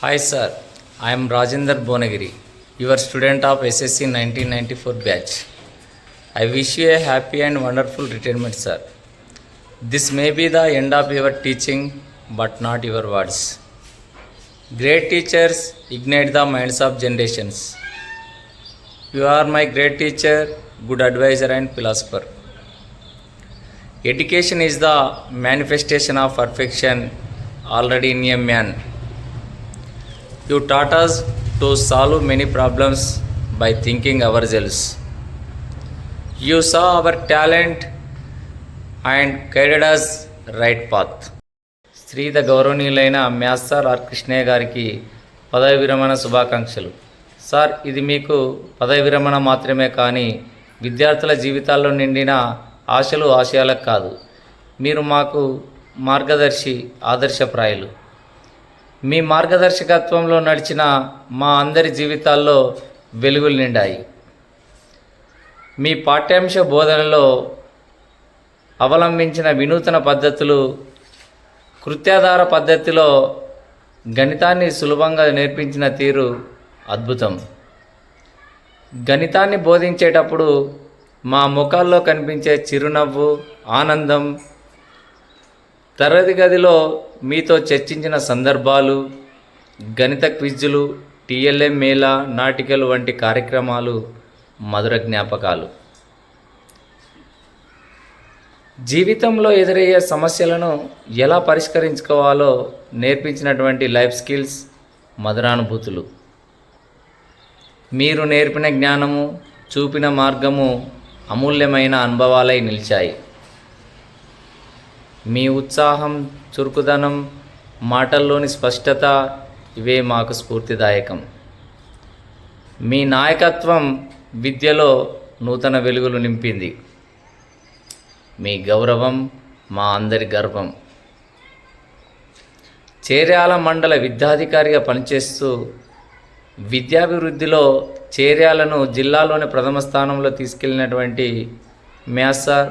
Hi sir, I am Rajendra Bonagiri, your student of SSC 1994 batch. I wish you a happy and wonderful retirement, sir. This may be the end of your teaching, but not your words. Great teachers ignite the minds of generations. You are my great teacher, good advisor and philosopher. Education is the manifestation of perfection already in a man. You taught us to solve many problems by thinking ourselves. You saw our talent and guided us right path. శ్రీద గౌరవనీయులైన maths sir are Krishnaiah గారికి పదవి విరమణ శుభాకాంక్షలు. Sir, ఇది మీకు పదవి విరమణ మాత్రమే కానీ విద్యార్థుల జీవితాల్లో నిండిన ఆశలు ఆశయాలకు కాదు. మీరు మాకు మార్గదర్శి, ఆదర్శప్రాయులు. మీ మార్గదర్శకత్వంలో నడిచిన మా అందరి జీవితాల్లో వెలుగులు నిండాయి. మీ పాఠ్యాంశ బోధనలో అవలంబించిన వినూతన పద్ధతులు, కృత్యాధార పద్ధతిలో గణితాన్ని సులభంగా నేర్పించిన తీరు అద్భుతం. గణితాన్ని బోధించేటప్పుడు మా ముఖాల్లో కనిపించే చిరునవ్వు, ఆనందం, తరగతి గదిలో మీతో చర్చించిన సందర్భాలు, గణిత క్విజ్లు, టీఎల్ఎం మేళా, నాటికలు వంటి కార్యక్రమాలు మధుర జ్ఞాపకాలు. జీవితంలో ఎదురయ్యే సమస్యలను ఎలా పరిష్కరించుకోవాలో నేర్పించినటువంటి లైఫ్ స్కిల్స్, మధురానుభూతులు. మీరు నేర్పిన జ్ఞానము, చూపిన మార్గము అమూల్యమైన అనుభవాలై నిలిచాయి. మీ ఉత్సాహం, చురుకుదనం, మాటల్లోని స్పష్టత ఇవే మాకు స్ఫూర్తిదాయకం. మీ నాయకత్వం విద్యలో నూతన వెలుగులు నింపింది. మీ గౌరవం మా అందరి గర్వం. చేర్యాల మండల విద్యాధికారిగా పనిచేస్తూ విద్యాభివృద్ధిలో చేర్యాలను జిల్లాలోని ప్రథమ స్థానంలో తీసుకెళ్ళినటువంటి మ్యాథ్స్ సార్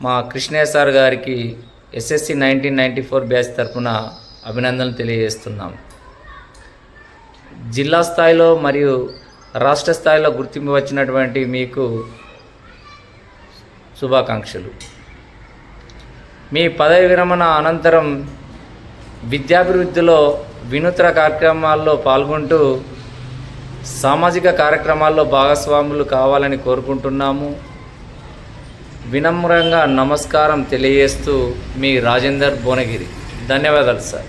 మా కృష్ణయ్య సార్ గారికి SSC 1994 బ్యాచ్ తరఫున అభినందనలు తెలియజేస్తున్నాం. జిల్లా స్థాయిలో మరియు రాష్ట్ర స్థాయిలో గుర్తింపు వచ్చినటువంటి మీకు శుభాకాంక్షలు. మీ పదవి విరమణ అనంతరం విద్యాభివృద్ధిలో వినూత్న కార్యక్రమాల్లో పాల్గొంటూ సామాజిక కార్యక్రమాల్లో భాగస్వాములు కావాలని కోరుకుంటున్నాము. వినమ్రంగా నమస్కారం తెలియజేస్తూ మీ రాజేందర్ భువనగిరి. ధన్యవాదాలు సార్.